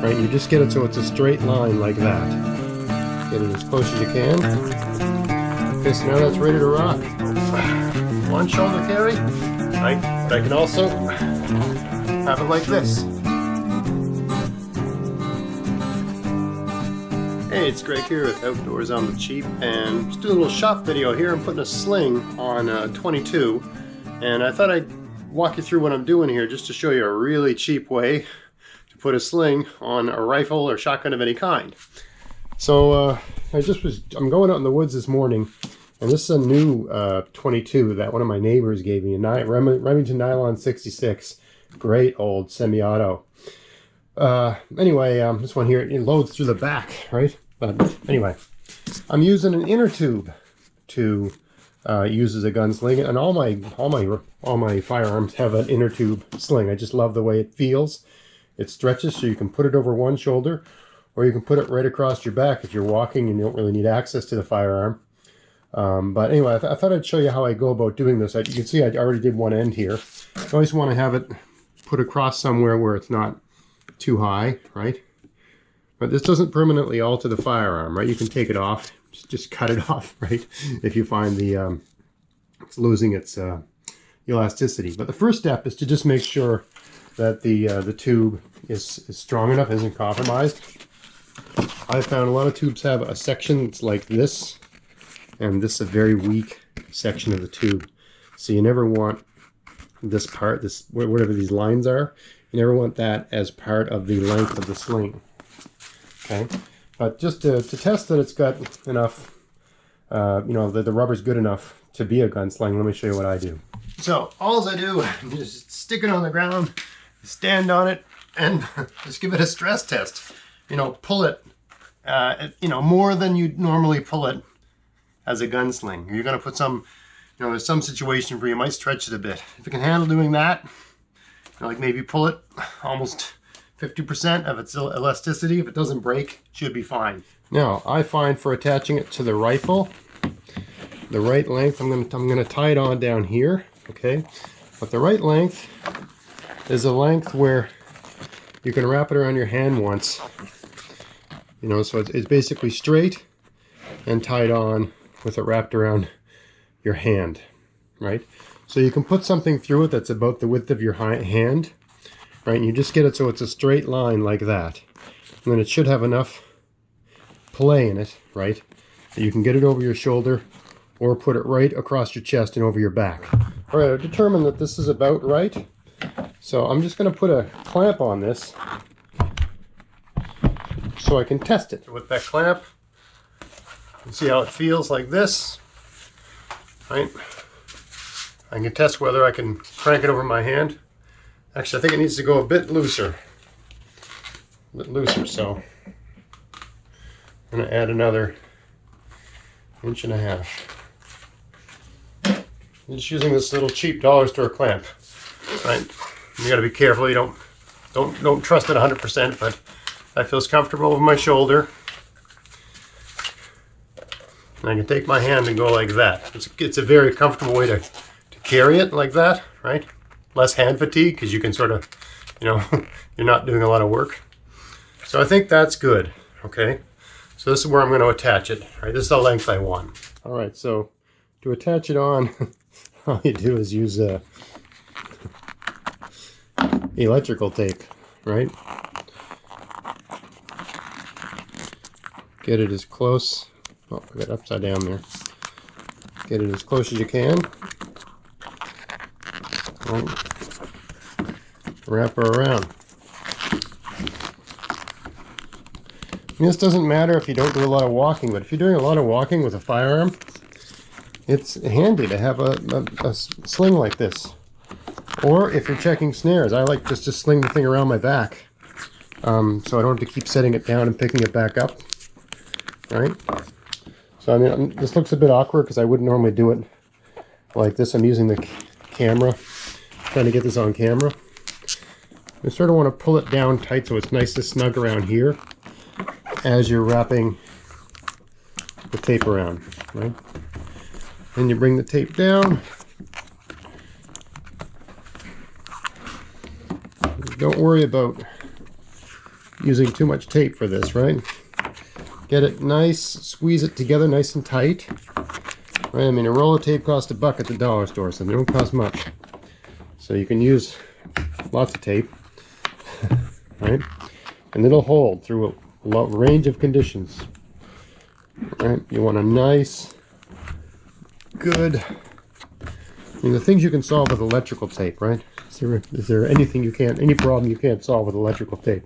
right? You just get it so it's a straight line like that. Get it as close as you can. Okay, so now that's ready to rock. One shoulder carry, right? But I can also have it like this. Hey, it's Greg here with Outdoors on the Cheap, and just do a little shop video here. I'm putting a sling on 22, and I thought I'd walk you through what I'm doing here just to show you a really cheap way to put a sling on a rifle or shotgun of any kind. So I'm going out in the woods this morning, and this is a new 22 that one of my neighbors gave me, a Remington Nylon 66, great old semi-auto. Anyway, this one here, it loads through the back, right? But anyway, I'm using an inner tube to use as a gunsling, and all my firearms have an inner tube sling. I just love the way it feels. It stretches so you can put it over one shoulder, or you can put it right across your back if you're walking and you don't really need access to the firearm. But anyway, I thought I'd show you how I go about doing this. You can see I already did one end here. I always want to have it put across somewhere where it's not too high, right? But this doesn't permanently alter the firearm, right? You can take it off, just cut it off, right? If you find it's losing its elasticity. But the first step is to just make sure that the tube is strong enough, isn't compromised. I found a lot of tubes have a section that's like this, and this is a very weak section of the tube. So you never want this part, whatever these lines are, you never want that as part of the length of the sling. Okay, but just to test that it's got enough, that the rubber's good enough to be a gunsling, let me show you what I do. So all I do is just stick it on the ground, stand on it, and just give it a stress test. Pull it, more than you'd normally pull it as a gunsling. You're going to put some, there's some situation where you might stretch it a bit. If you can handle doing that, like maybe pull it almost 50% of its elasticity. If it doesn't break, it should be fine. Now, I find for attaching it to the rifle, the right length, I'm going to tie it on down here, okay? But the right length is a length where you can wrap it around your hand once. So it's basically straight and tied on with it wrapped around your hand, right? So you can put something through it that's about the width of your hand, right? And you just get it so it's a straight line like that. And then it should have enough play in it, right? That you can get it over your shoulder or put it right across your chest and over your back. All right, I've determined that this is about right. So I'm just going to put a clamp on this so I can test it. With that clamp, you can see how it feels like this, right? I can test whether I can crank it over my hand. Actually, I think it needs to go a bit looser. So I'm going to add another 1.5 inches. I'm just using this little cheap dollar store clamp, right? You got to be careful. You don't trust it 100%, but that feels comfortable with my shoulder. And I can take my hand and go like that. It's a very comfortable way to carry it like that, right? Less hand fatigue because you can sort of, you're not doing a lot of work. So I think that's good, okay? So this is where I'm going to attach it, right? This is the length I want. All right, so to attach it on, all you do is use electrical tape, right? Get it as close, oh, I got upside down there. Get it as close as you can. Right. Wrap her around. And this doesn't matter if you don't do a lot of walking, but if you're doing a lot of walking with a firearm, it's handy to have a sling like this. Or if you're checking snares, I like just to sling the thing around my back, so I don't have to keep setting it down and picking it back up. Right? So I mean, this looks a bit awkward because I wouldn't normally do it like this. I'm using the camera, trying to get this on camera. You sort of want to pull it down tight so it's nice and snug around here as you're wrapping the tape around, right? Then you bring the tape down. Don't worry about using too much tape for this, right? Get it nice, squeeze it together nice and tight. Right? I mean, a roll of tape costs $1 at the dollar store, so they don't cost much. So you can use lots of tape, right? And it'll hold through a range of conditions. Right? You want a nice, good. I mean, the things you can solve with electrical tape, right? Is there anything you can't, any problem you can't solve with electrical tape?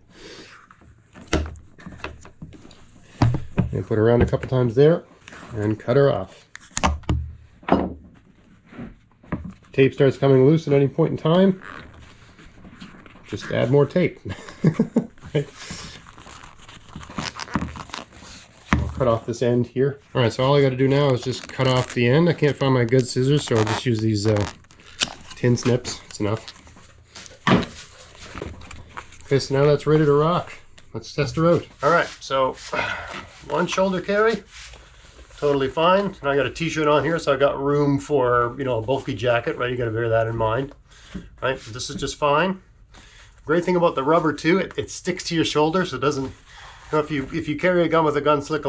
And put her around a couple times there, and cut her off. Tape starts coming loose at any point in time, just add more tape. Right. I'll cut off this end here. Alright, so all I got to do now is just cut off the end. I can't find my good scissors, so I'll just use these tin snips. It's enough. Okay, so now that's ready to rock. Let's test her out. Alright, so one shoulder carry, totally fine. And I got a t-shirt on here, so I got room for, you know, a bulky jacket, right? You got to bear that in mind, right? This is just fine. Great thing about the rubber too, it sticks to your shoulder, so it doesn't. You know, if you carry a gun with a gunsling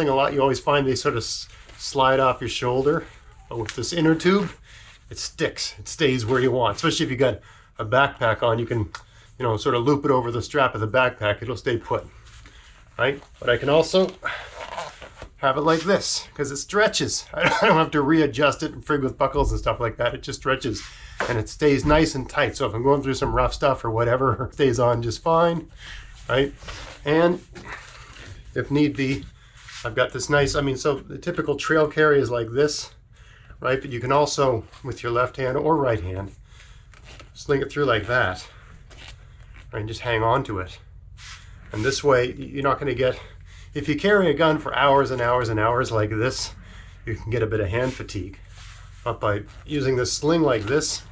a lot, you always find they sort of slide off your shoulder. But with this inner tube, it sticks. It stays where you want. Especially if you got a backpack on, you can, you know, sort of loop it over the strap of the backpack. It'll stay put, right? But I can also have it like this because it stretches. I don't have to readjust it and frig with buckles and stuff like that. It just stretches and it stays nice and tight. So if I'm going through some rough stuff or whatever, it stays on just fine, right? And if need be, I've got this nice, I mean, so the typical trail carry is like this, right? But you can also, with your left hand or right hand, sling it through like that, right? And just hang on to it. And this way, you're not going to get, if you carry a gun for hours and hours and hours like this, you can get a bit of hand fatigue. But by using this sling like this,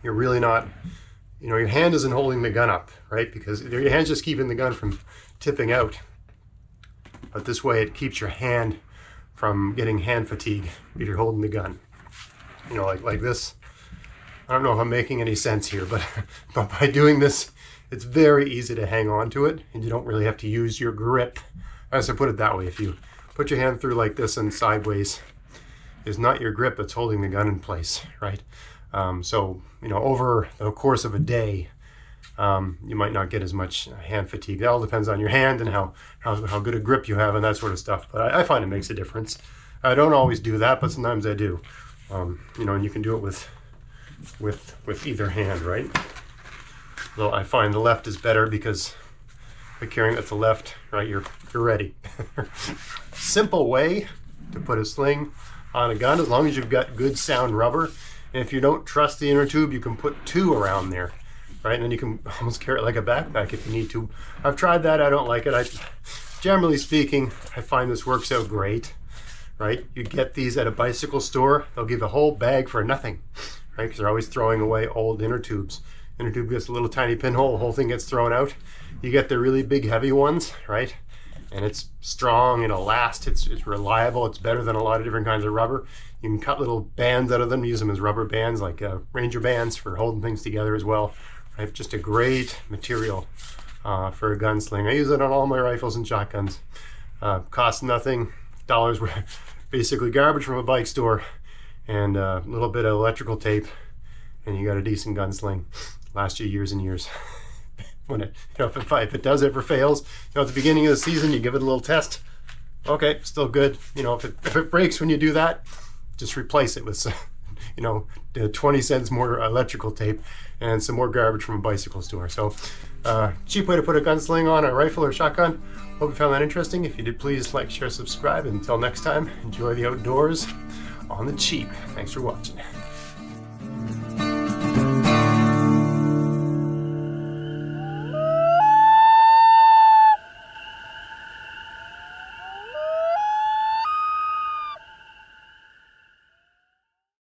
you're really not, you know, your hand isn't holding the gun up, right? Because your hand's just keeping the gun from tipping out. But this way it keeps your hand from getting hand fatigue if you're holding the gun. You know, like this. I don't know if I'm making any sense here, but by doing this, it's very easy to hang on to it, and you don't really have to use your grip. As I put it that way, if you put your hand through like this and sideways, it's not your grip that's holding the gun in place, right? So, you know, over the course of a day, you might not get as much hand fatigue. That all depends on your hand and how good a grip you have and that sort of stuff. But I find it makes a difference. I don't always do that, but sometimes I do. You know, and you can do it with either hand, right? Though I find the left is better because by carrying with the left, right, you're ready. Simple way to put a sling on a gun, as long as you've got good sound rubber. And if you don't trust the inner tube, you can put two around there, right? And then you can almost carry it like a backpack if you need to. I've tried that. I don't like it. Generally speaking, I find this works out great, right? You get these at a bicycle store. They'll give a whole bag for nothing, right? Because they're always throwing away old inner tubes. Inner tube gets a little tiny pinhole, the whole thing gets thrown out. You get the really big heavy ones, right? And it's strong, it'll last, it's reliable, it's better than a lot of different kinds of rubber. You can cut little bands out of them, use them as rubber bands, like Ranger bands for holding things together as well. Right? Just a great material for a gunsling. I use it on all my rifles and shotguns. Costs nothing, dollars worth, basically garbage from a bike store, and a little bit of electrical tape, and you got a decent gunsling. Last you years and years. When it, you know, if it does ever fails, you know, at the beginning of the season, you give it a little test. Okay, still good. You know, if it breaks when you do that, just replace it with, you know, 20 cents more electrical tape and some more garbage from a bicycle store. So, cheap way to put a gunsling on a rifle or shotgun. Hope you found that interesting. If you did, please like, share, subscribe. And until next time, enjoy the outdoors on the cheap. Thanks for watching.